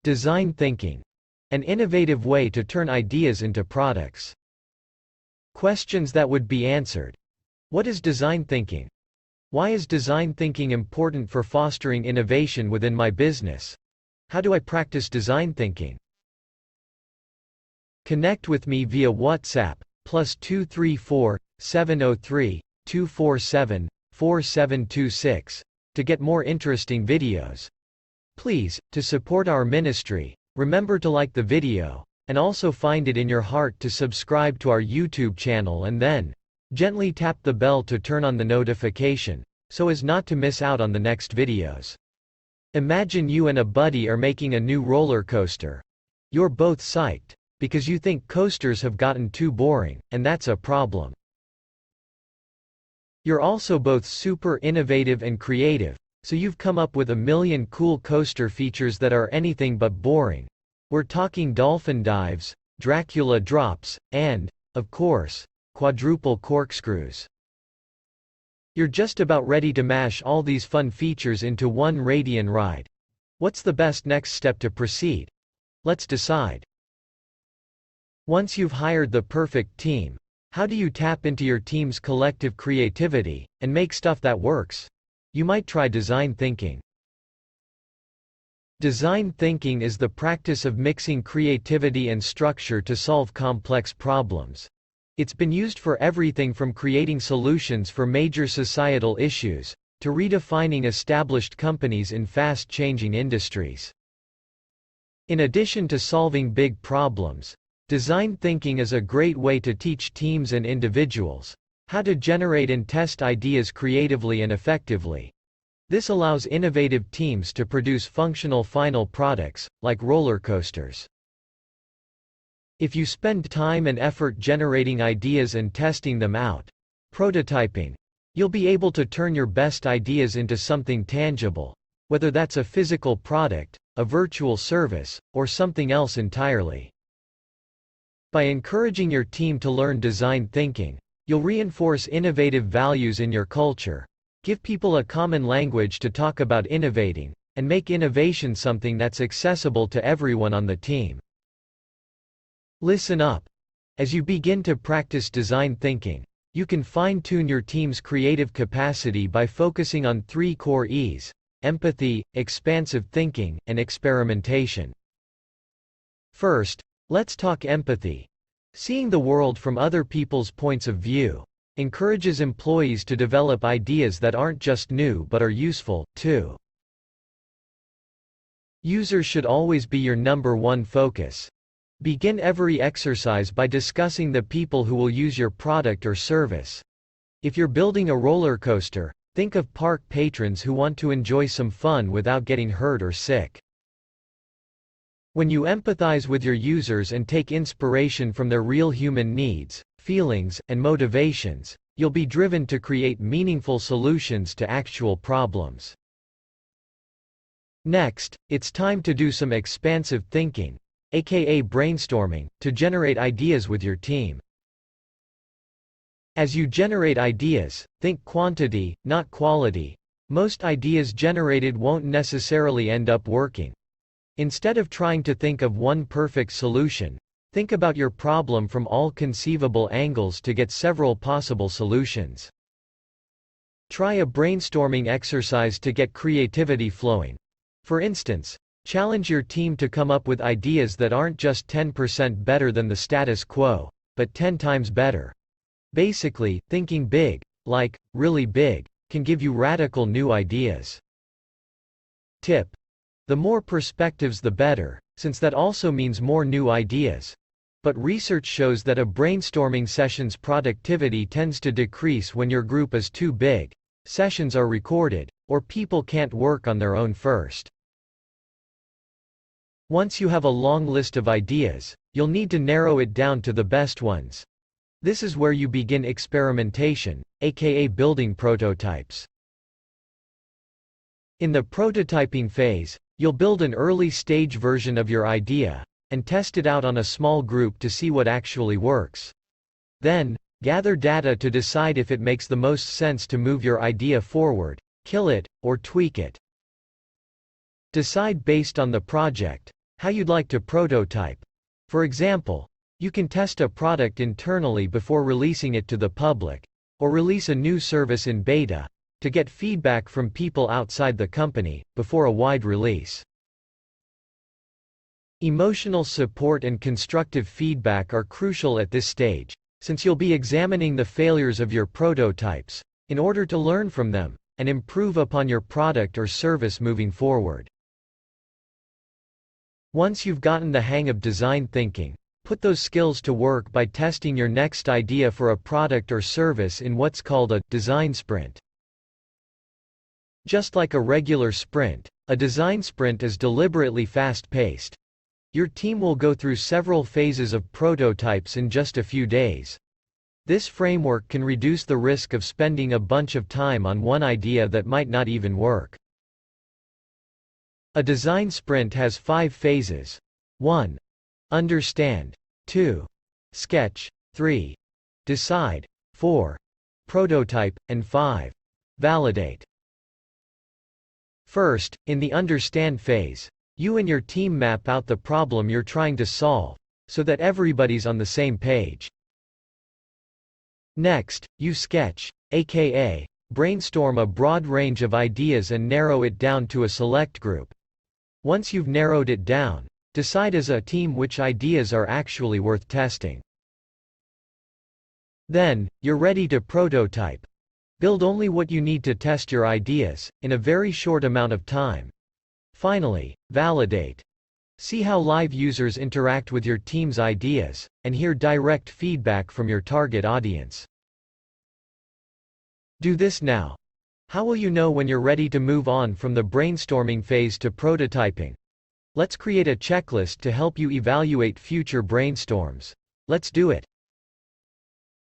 Design thinking. An innovative way to turn ideas into products. Questions that would be answered. What is design thinking? Why is design thinking important for fostering innovation within my business? How do I practice design thinking? Connect with me via WhatsApp, +234 703 247 4726, to get more interesting videos. Please, to support our ministry, remember to like the video, and also find it in your heart to subscribe to our YouTube channel and then gently tap the bell to turn on the notification, so as not to miss out on the next videos. Imagine you and a buddy are making a new roller coaster. You're both psyched, because you think coasters have gotten too boring, and that's a problem. You're also both super innovative and creative, so you've come up with a million cool coaster features that are anything but boring. We're talking dolphin dives, Dracula drops, and, of course, quadruple corkscrews. You're just about ready to mash all these fun features into one Radian ride. What's the best next step to proceed? Let's decide. Once you've hired the perfect team, how do you tap into your team's collective creativity and make stuff that works? You might try design thinking. Design thinking is the practice of mixing creativity and structure to solve complex problems. It's been used for everything from creating solutions for major societal issues, to redefining established companies in fast-changing industries. In addition to solving big problems, design thinking is a great way to teach teams and individuals how to generate and test ideas creatively and effectively. This allows innovative teams to produce functional final products, like roller coasters. If you spend time and effort generating ideas and testing them out, prototyping, you'll be able to turn your best ideas into something tangible, whether that's a physical product, a virtual service, or something else entirely. By encouraging your team to learn design thinking, you'll reinforce innovative values in your culture, give people a common language to talk about innovating, and make innovation something that's accessible to everyone on the team. Listen up. As you begin to practice design thinking, you can fine-tune your team's creative capacity by focusing on 3 core E's: empathy, expansive thinking, and experimentation. First, let's talk empathy. Seeing the world from other people's points of view encourages employees to develop ideas that aren't just new but are useful, too. Users should always be your #1 focus. Begin every exercise by discussing the people who will use your product or service. If you're building a roller coaster, think of park patrons who want to enjoy some fun without getting hurt or sick. When you empathize with your users and take inspiration from their real human needs, feelings, and motivations, you'll be driven to create meaningful solutions to actual problems. Next, it's time to do some expansive thinking, aka brainstorming, to generate ideas with your team. As you generate ideas, think quantity, not quality. Most ideas generated won't necessarily end up working. Instead of trying to think of one perfect solution, think about your problem from all conceivable angles to get several possible solutions. Try a brainstorming exercise to get creativity flowing. For instance, challenge your team to come up with ideas that aren't just 10% better than the status quo, but 10 times better. Basically, thinking big, like, really big, can give you radical new ideas. Tip: the more perspectives the better, since that also means more new ideas. But research shows that a brainstorming session's productivity tends to decrease when your group is too big, sessions are recorded, or people can't work on their own first. Once you have a long list of ideas, you'll need to narrow it down to the best ones. This is where you begin experimentation, aka building prototypes. In the prototyping phase, you'll build an early-stage version of your idea, and test it out on a small group to see what actually works. Then, gather data to decide if it makes the most sense to move your idea forward, kill it, or tweak it. Decide based on the project how you'd like to prototype. For example, you can test a product internally before releasing it to the public, or release a new service in beta, to get feedback from people outside the company, before a wide release. Emotional support and constructive feedback are crucial at this stage, since you'll be examining the failures of your prototypes, in order to learn from them, and improve upon your product or service moving forward. Once you've gotten the hang of design thinking, put those skills to work by testing your next idea for a product or service in what's called a design sprint. Just like a regular sprint, a design sprint is deliberately fast-paced. Your team will go through several phases of prototypes in just a few days. This framework can reduce the risk of spending a bunch of time on one idea that might not even work. A design sprint has 5 phases. 1. Understand. 2. Sketch. 3. Decide. 4. Prototype. And 5. Validate. First, in the understand phase, you and your team map out the problem you're trying to solve, so that everybody's on the same page. Next, you sketch, aka brainstorm a broad range of ideas and narrow it down to a select group. Once you've narrowed it down, decide as a team which ideas are actually worth testing. Then, you're ready to prototype. Build only what you need to test your ideas, in a very short amount of time. Finally, validate. See how live users interact with your team's ideas, and hear direct feedback from your target audience. Do this now. How will you know when you're ready to move on from the brainstorming phase to prototyping? Let's create a checklist to help you evaluate future brainstorms. Let's do it.